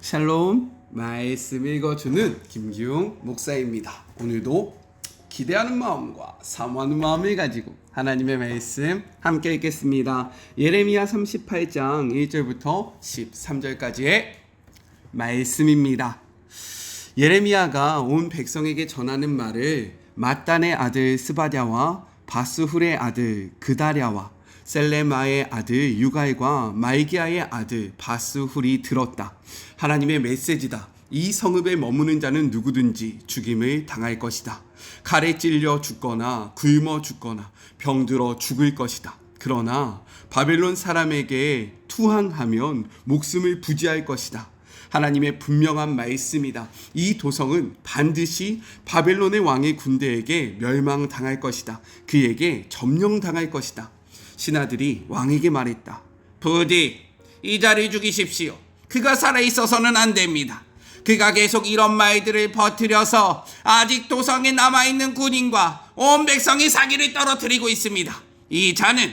샬롬, 말씀 읽어주는 김기웅 목사입니다. 오늘도 기대하는 마음과 사모하는 마음을 가지고 하나님의 말씀 함께 읽겠습니다. 예레미야 38장 1절부터 13절까지의 말씀입니다. 예레미야가 온 백성에게 전하는 말을 mat단의 아들 스바랴와 바스훌의 아들 그다랴와 셀레마의 아들 유갈과 말기야의 아들 바스훌이 들었다. 하나님의 메시지다. 이 성읍에 머무는 자는 누구든지 죽임을 당할 것이다. 칼에 찔려 죽거나 굶어 죽거나 병들어 죽을 것이다. 그러나 바벨론 사람에게 투항하면 목숨을 부지할 것이다. 하나님의 분명한 말씀이다. 이 도성은 반드시 바벨론의 왕의 군대에게 멸망당할 것이다. 그에게 점령당할 것이다. 신하들이 왕에게 말했다. 부디 이 자를 죽이십시오. 그가 살아있어서는 안 됩니다. 그가 계속 이런 말들을 퍼뜨려서 아직 도성에 남아있는 군인과 온 백성의 사기를 떨어뜨리고 있습니다. 이 자는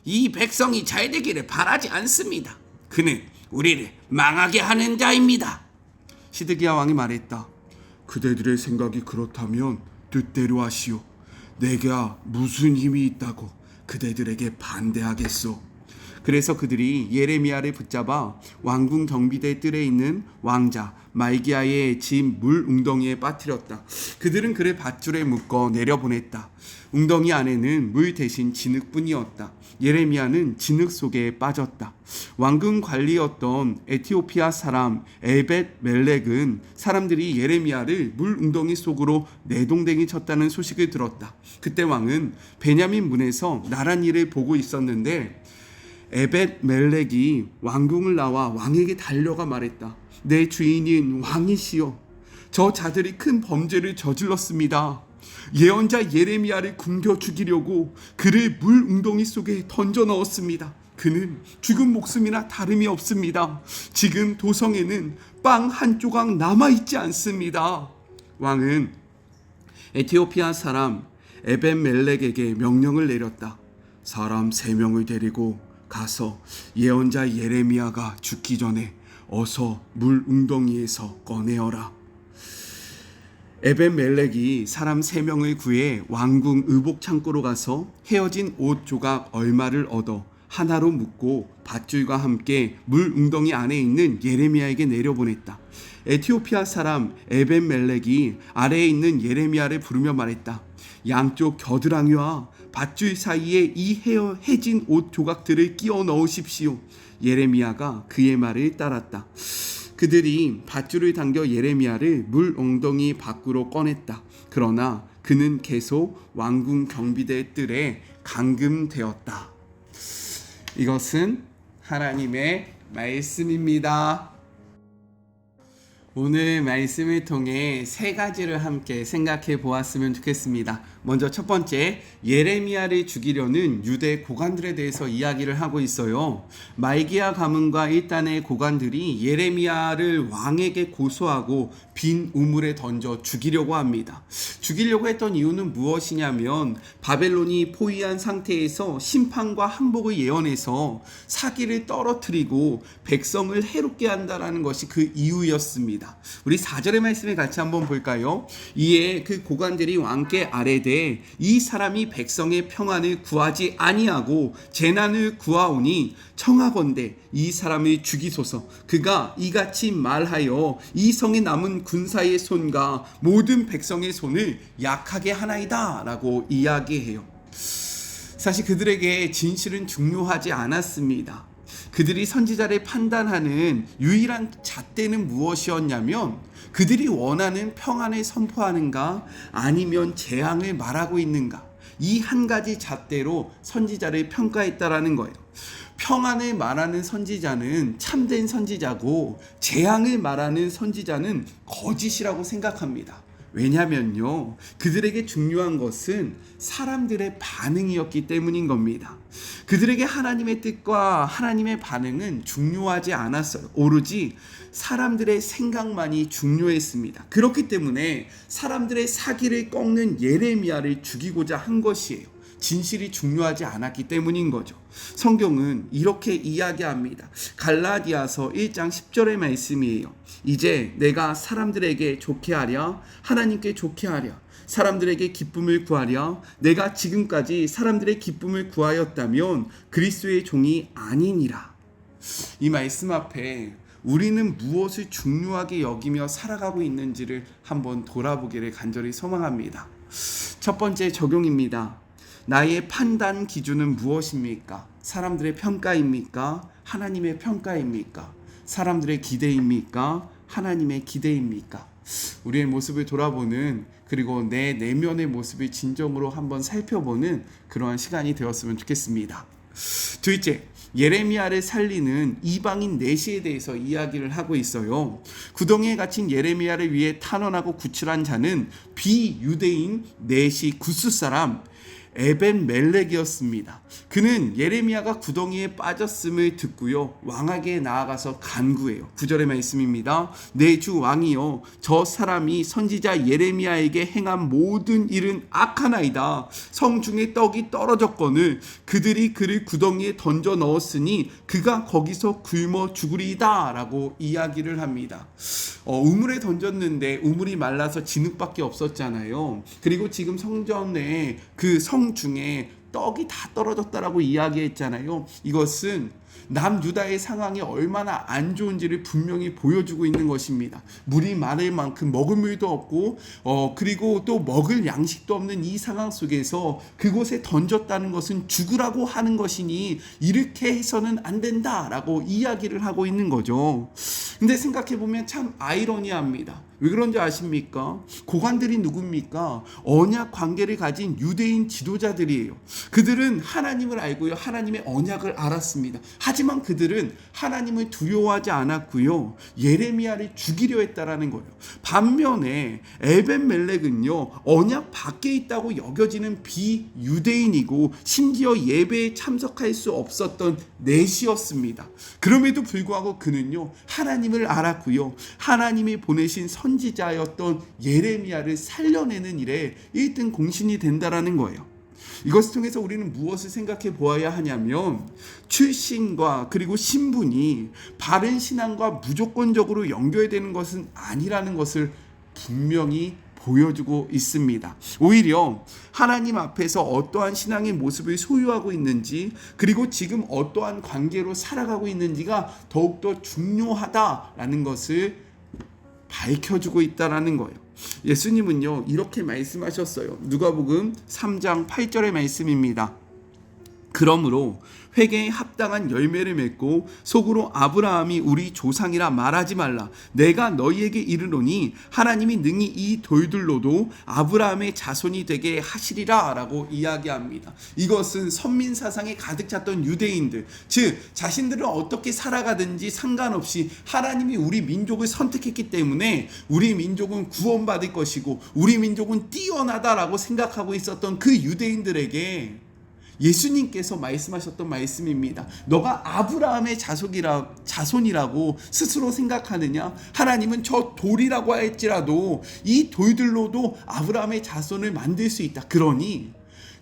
이 백성이 잘 되기를 바라지 않습니다. 그는 우리를 망하게 하는 자입니다. 시드기야 왕이 말했다. 그대들의 생각이 그렇다면 뜻대로 하시오. 내가 무슨 힘이 있다고 그대들에게 반대하겠소. 그래서 그들이 예레미야를 붙잡아 왕궁 경비대 뜰에 있는 왕자 말기야의 집 물 웅덩이에 빠뜨렸다. 그들은 그를 밧줄에 묶어 내려보냈다. 웅덩이 안에는 물 대신 진흙뿐이었다. 예레미야는 진흙 속에 빠졌다. 왕궁 관리였던 에티오피아 사람 에벳 멜렉은 사람들이 예레미야를 물 웅덩이 속으로 내동댕이 쳤다는 소식을 들었다. 그때 왕은 베냐민 문에서 나란 일을 보고 있었는데 에벳 멜렉이 왕궁을 나와 왕에게 달려가 말했다. 내 주인인 왕이시여, 저 자들이 큰 범죄를 저질렀습니다. 예언자 예레미야를 굶겨 죽이려고 그를 물 웅덩이 속에 던져 넣었습니다. 그는 죽은 목숨이나 다름이 없습니다. 지금 도성에는 빵 한 조각 남아있지 않습니다. 왕은 에티오피아 사람 에벳 멜렉에게 명령을 내렸다. 사람 3명을 데리고 가서 예언자 예레미야가 죽기 전에 어서 물 웅덩이에서 꺼내어라. 에벳 멜렉이 사람 3명을 구해 왕궁 의복 창고로 가서 헤어진 옷 조각 얼마를 얻어 하나로 묶고 밧줄과 함께 물 웅덩이 안에 있는 예레미야에게 내려보냈다. 에티오피아 사람 에벳 멜렉이 아래에 있는 예레미야를 부르며 말했다. 양쪽 겨드랑이와 밧줄 사이에 이 해진 옷 조각들을 끼워 넣으십시오. 예레미야가 그의 말을 따랐다. 그들이 밧줄을 당겨 예레미야를 물 웅덩이 밖으로 꺼냈다. 그러나 그는 계속 왕궁 경비대 뜰에 감금되었다. 이것은 하나님의 말씀입니다. 오늘 말씀을 통해 3가지를 함께 생각해 보았으면 좋겠습니다. 먼저 첫 번째, 예레미야를 죽이려는 유대 고관들에 대해서 이야기를 하고 있어요. 말기야 가문과 일단의 고관들이 예레미야를 왕에게 고소하고 빈 우물에 던져 죽이려고 합니다. 죽이려고 했던 이유는 무엇이냐면 바벨론이 포위한 상태에서 심판과 항복을 예언해서 사기를 떨어뜨리고 백성을 해롭게 한다라는 것이 그 이유였습니다. 우리 4절의 말씀을 같이 한번 볼까요? 이에 그 고관들이 왕께 아뢰되 이 사람이 백성의 평안을 구하지 아니하고 재난을 구하오니 청하건대 이 사람을 죽이소서. 그가 이같이 말하여 이 성에 남은 군사의 손과 모든 백성의 손을 약하게 하나이다 라고 이야기해요. 사실 그들에게 진실은 중요하지 않았습니다. 그들이 선지자를 판단하는 유일한 잣대는 무엇이었냐면 그들이 원하는 평안을 선포하는가 아니면 재앙을 말하고 있는가, 이 한 가지 잣대로 선지자를 평가했다라는 거예요. 평안을 말하는 선지자는 참된 선지자고 재앙을 말하는 선지자는 거짓이라고 생각합니다. 왜냐면요, 그들에게 중요한 것은 사람들의 반응이었기 때문인 겁니다. 그들에게 하나님의 뜻과 하나님의 반응은 중요하지 않았어요. 오로지 사람들의 생각만이 중요했습니다. 그렇기 때문에 사람들의 사기를 꺾는 예레미야를 죽이고자 한 것이에요. 진실이 중요하지 않았기 때문인 거죠. 성경은 이렇게 이야기합니다. 갈라디아서 1장 10절의 말씀이에요. 이제 내가 사람들에게 좋게 하랴 하나님께 좋게 하랴 사람들에게 기쁨을 구하랴 내가 지금까지 사람들의 기쁨을 구하였다면 그리스도의 종이 아니니라. 이 말씀 앞에 우리는 무엇을 중요하게 여기며 살아가고 있는지를 한번 돌아보기를 간절히 소망합니다. 첫 번째 적용입니다. 나의 판단 기준은 무엇입니까? 사람들의 평가입니까? 하나님의 평가입니까? 사람들의 기대입니까? 하나님의 기대입니까? 우리의 모습을 돌아보는, 그리고 내 내면의 모습을 진정으로 한번 살펴보는 그러한 시간이 되었으면 좋겠습니다. 둘째, 예레미야를 살리는 이방인 내시에 대해서 이야기를 하고 있어요. 구덩이에 갇힌 예레미야를 위해 탄원하고 구출한 자는 비유대인 내시 구스 사람 에벤멜렉이었습니다. 그는 예레미야가 구덩이에 빠졌음을 듣고요, 왕에게 나아가서 간구해요. 9절의 말씀입니다. 내 주 왕이여, 저 사람이 선지자 예레미야에게 행한 모든 일은 악하나이다. 성중에 떡이 떨어졌거늘 그들이 그를 구덩이에 던져 넣었으니 그가 거기서 굶어 죽으리이다 라고 이야기를 합니다. 우물에 던졌는데 우물이 말라서 진흙밖에 없었잖아요. 그리고 지금 성전에 그 성중에 떡이 다 떨어졌다라고 이야기했잖아요. 이것은 남유다의 상황이 얼마나 안 좋은지를 분명히 보여주고 있는 것입니다. 물이 많을 만큼 먹을 물도 없고 그리고 또 먹을 양식도 없는 이 상황 속에서 그곳에 던졌다는 것은 죽으라고 하는 것이니 이렇게 해서는 안 된다라고 이야기를 하고 있는 거죠. 근데 생각해보면 참 아이러니합니다. 왜 그런지 아십니까? 고관들이 누굽니까? 언약 관계를 가진 유대인 지도자들이에요. 그들은 하나님을 알고요, 하나님의 언약을 알았습니다. 하지만 그들은 하나님을 두려워하지 않았고요, 예레미야를 죽이려 했다라는 거예요. 반면에 에벤멜렉은요, 언약 밖에 있다고 여겨지는 비유대인이고 심지어 예배에 참석할 수 없었던 내시였습니다. 그럼에도 불구하고 그는요, 하나님을 알았고요, 하나님이 보내신 선지자였던 예레미야를 살려내는 일에 1등 공신이 된다라는 거예요. 이것을 통해서 우리는 무엇을 생각해 보아야 하냐면, 출신과 그리고 신분이 바른 신앙과 무조건적으로 연결되는 것은 아니라는 것을 분명히 보여주고 있습니다. 오히려 하나님 앞에서 어떠한 신앙의 모습을 소유하고 있는지, 그리고 지금 어떠한 관계로 살아가고 있는지가 더욱더 중요하다라는 것을 밝혀주고 있다라는 거예요. 예수님은요, 이렇게 말씀하셨어요. 누가복음 3장 8절의 말씀입니다. 그러므로 회개에 합당한 열매를 맺고 속으로 아브라함이 우리 조상이라 말하지 말라. 내가 너희에게 이르노니 하나님이 능히 이 돌들로도 아브라함의 자손이 되게 하시리라 라고 이야기합니다. 이것은 선민사상에 가득 찼던 유대인들, 즉 자신들은 어떻게 살아가든지 상관없이 하나님이 우리 민족을 선택했기 때문에 우리 민족은 구원받을 것이고 우리 민족은 뛰어나다라고 생각하고 있었던 그 유대인들에게 예수님께서 말씀하셨던 말씀입니다. 너가 아브라함의 자손이라고 스스로 생각하느냐? 하나님은 저 돌이라고 할지라도 이 돌들로도 아브라함의 자손을 만들 수 있다. 그러니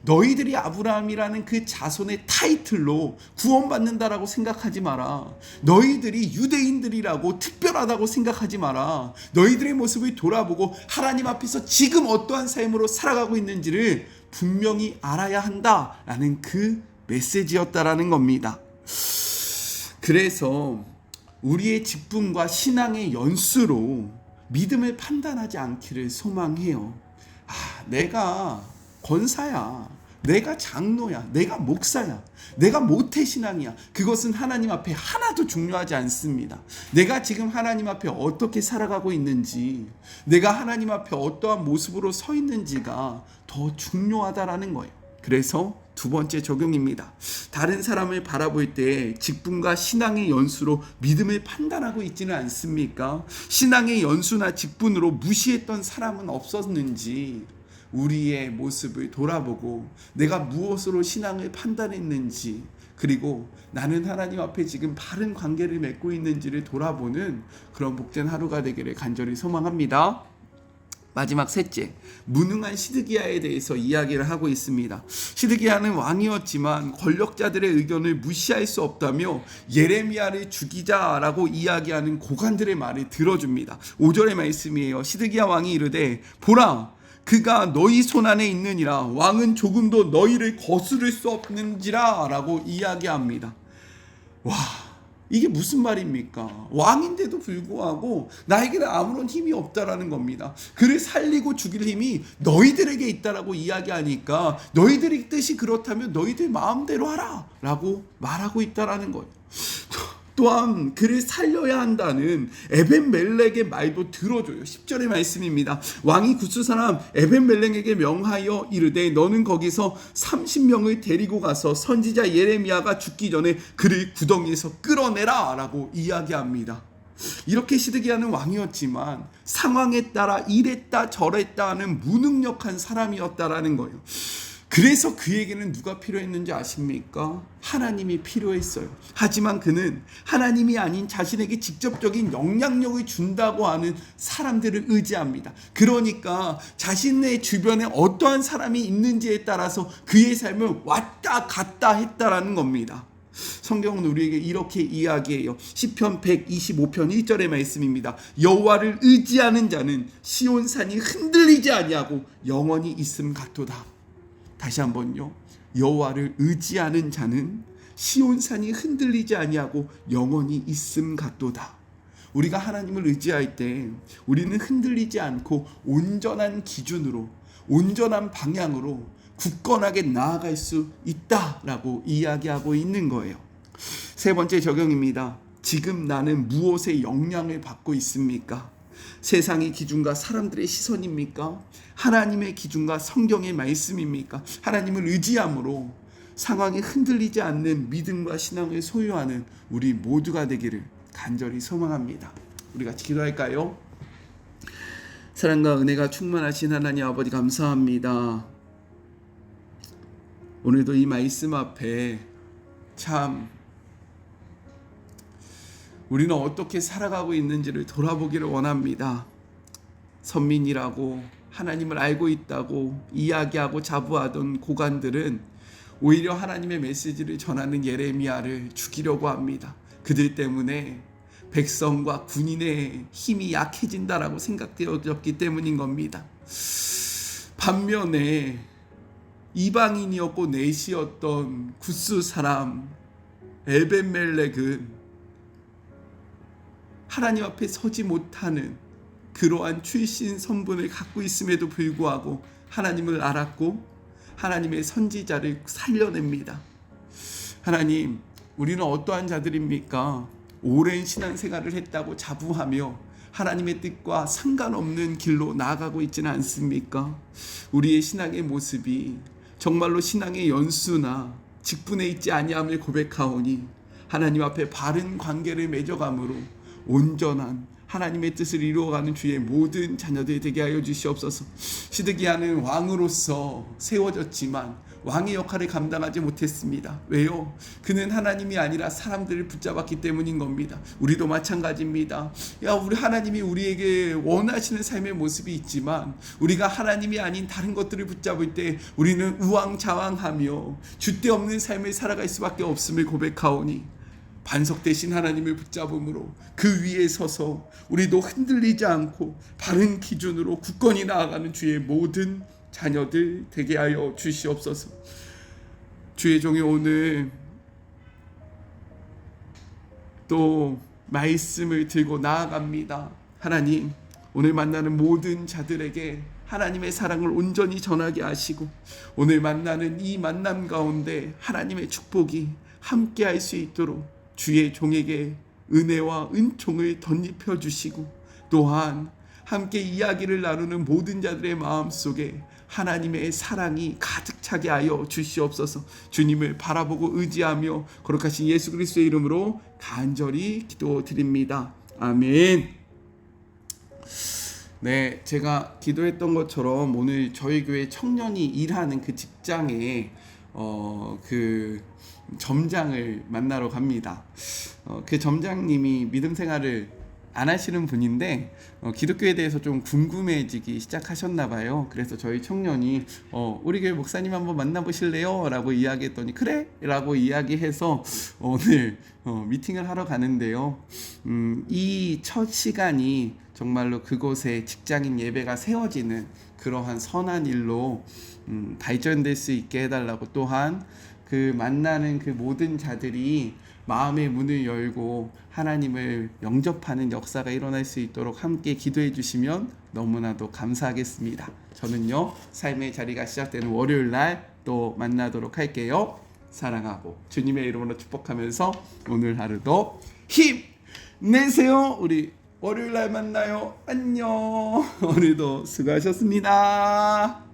너희들이 아브라함이라는 그 자손의 타이틀로 구원받는다라고 생각하지 마라. 너희들이 유대인들이라고 특별하다고 생각하지 마라. 너희들의 모습을 돌아보고 하나님 앞에서 지금 어떠한 삶으로 살아가고 있는지를 분명히 알아야 한다라는 그 메시지였다라는 겁니다. 그래서 우리의 직분과 신앙의 연수로 믿음을 판단하지 않기를 소망해요. 내가 권사야, 내가 장로야, 내가 목사야, 내가 모태신앙이야, 그것은 하나님 앞에 하나도 중요하지 않습니다. 내가 지금 하나님 앞에 어떻게 살아가고 있는지, 내가 하나님 앞에 어떠한 모습으로 서 있는지가 더 중요하다라는 거예요. 그래서 두 번째 적용입니다. 다른 사람을 바라볼 때 직분과 신앙의 연수로 믿음을 판단하고 있지는 않습니까? 신앙의 연수나 직분으로 무시했던 사람은 없었는지 우리의 모습을 돌아보고 내가 무엇으로 신앙을 판단했는지, 그리고 나는 하나님 앞에 지금 바른 관계를 맺고 있는지를 돌아보는 그런 복된 하루가 되기를 간절히 소망합니다. 마지막 셋째, 무능한 시드기야에 대해서 이야기를 하고 있습니다. 시드기야는 왕이었지만 권력자들의 의견을 무시할 수 없다며 예레미야를 죽이자라고 이야기하는 고관들의 말을 들어줍니다. 5절의 말씀이에요. 시드기야 왕이 이르되 보라, 그가 너희 손안에 있느니라. 왕은 조금도 너희를 거스를 수 없는지라 라고 이야기합니다. 와, 이게 무슨 말입니까? 왕인데도 불구하고 나에게는 아무런 힘이 없다라는 겁니다. 그를 살리고 죽일 힘이 너희들에게 있다라고 이야기하니까 너희들의 뜻이 그렇다면 너희들 마음대로 하라 라고 말하고 있다라는 거예요. 또한 그를 살려야 한다는 에벤멜렉의 말도 들어줘요. 10절의 말씀입니다. 왕이 구스 사람 에벤멜렉에게 명하여 이르되 너는 거기서 30명을 데리고 가서 선지자 예레미야가 죽기 전에 그를 구덩이에서 끌어내라 라고 이야기합니다. 이렇게 시드기야는 왕이었지만 상황에 따라 이랬다 저랬다 하는 무능력한 사람이었다라는 거예요. 그래서 그에게는 누가 필요했는지 아십니까? 하나님이 필요했어요. 하지만 그는 하나님이 아닌 자신에게 직접적인 영향력을 준다고 하는 사람들을 의지합니다. 그러니까 자신의 주변에 어떠한 사람이 있는지에 따라서 그의 삶을 왔다 갔다 했다라는 겁니다. 성경은 우리에게 이렇게 이야기해요. 시편 125편 1절의 말씀입니다. 여호와를 의지하는 자는 시온산이 흔들리지 아니하고 영원히 있음 같도다. 다시 한번요. 여호와를 의지하는 자는 시온산이 흔들리지 아니하고 영원히 있음 같도다. 우리가 하나님을 의지할 때 우리는 흔들리지 않고 온전한 기준으로, 온전한 방향으로 굳건하게 나아갈 수 있다라고 이야기하고 있는 거예요. 세 번째 적용입니다. 지금 나는 무엇의 영향을 받고 있습니까? 세상의 기준과 사람들의 시선입니까? 하나님의 기준과 성경의 말씀입니까? 하나님을 의지함으로 상황이 흔들리지 않는 믿음과 신앙을 소유하는 우리 모두가 되기를 간절히 소망합니다. 우리 같이 기도할까요? 사랑과 은혜가 충만하신 하나님 아버지 감사합니다. 오늘도 이 말씀 앞에 참 우리는 어떻게 살아가고 있는지를 돌아보기를 원합니다. 선민이라고 하나님을 알고 있다고 이야기하고 자부하던 고관들은 오히려 하나님의 메시지를 전하는 예레미야를 죽이려고 합니다. 그들 때문에 백성과 군인의 힘이 약해진다라고 생각되어졌기 때문인 겁니다. 반면에 이방인이었고 내시였던 구스 사람 에벤멜렉은 하나님 앞에 서지 못하는 그러한 출신 선분을 갖고 있음에도 불구하고 하나님을 알았고 하나님의 선지자를 살려냅니다. 하나님, 우리는 어떠한 자들입니까? 오랜 신앙생활을 했다고 자부하며 하나님의 뜻과 상관없는 길로 나아가고 있지는 않습니까? 우리의 신앙의 모습이 정말로 신앙의 연수나 직분에 있지 아니함을 고백하오니 하나님 앞에 바른 관계를 맺어감으로 온전한 하나님의 뜻을 이루어가는 주의 모든 자녀들 되게 하여 주시옵소서. 시드기야는 왕으로서 세워졌지만 왕의 역할을 감당하지 못했습니다. 왜요? 그는 하나님이 아니라 사람들을 붙잡았기 때문인 겁니다. 우리도 마찬가지입니다. 우리 하나님이 우리에게 원하시는 삶의 모습이 있지만 우리가 하나님이 아닌 다른 것들을 붙잡을 때 우리는 우왕좌왕하며 줏대 없는 삶을 살아갈 수밖에 없음을 고백하오니 반석 대신 하나님을 붙잡음으로 그 위에 서서 우리도 흔들리지 않고 바른 기준으로 굳건히 나아가는 주의 모든 자녀들 되게 하여 주시옵소서. 주의 종이 오늘 또 말씀을 들고 나아갑니다. 하나님, 오늘 만나는 모든 자들에게 하나님의 사랑을 온전히 전하게 하시고 오늘 만나는 이 만남 가운데 하나님의 축복이 함께 할 수 있도록 주의 종에게 은혜와 은총을 덧입혀 주시고 또한 함께 이야기를 나누는 모든 자들의 마음속에 하나님의 사랑이 가득 차게 하여 주시옵소서. 주님을 바라보고 의지하며 거룩하신 예수 그리스도의 이름으로 간절히 기도드립니다. 아멘. 네, 제가 기도했던 것처럼 오늘 저희 교회 청년이 일하는 그 직장에 그 점장을 만나러 갑니다. 그 점장님이 믿음 생활을 안 하시는 분인데 기독교에 대해서 좀 궁금해지기 시작하셨나 봐요. 그래서 저희 청년이 우리 교회 목사님 한번 만나보실래요? 라고 이야기했더니 그래? 라고 이야기해서 오늘 미팅을 하러 가는데요. 이 첫 시간이 정말로 그곳에 직장인 예배가 세워지는 그러한 선한 일로 발전될 수 있게 해달라고, 또한 그 만나는 그 모든 자들이 마음의 문을 열고 하나님을 영접하는 역사가 일어날 수 있도록 함께 기도해 주시면 너무나도 감사하겠습니다. 저는요, 삶의 자리가 시작되는 월요일 날 또 만나도록 할게요. 사랑하고 주님의 이름으로 축복하면서 오늘 하루도 힘내세요. 우리 월요일 날 만나요. 안녕. 오늘도 수고하셨습니다.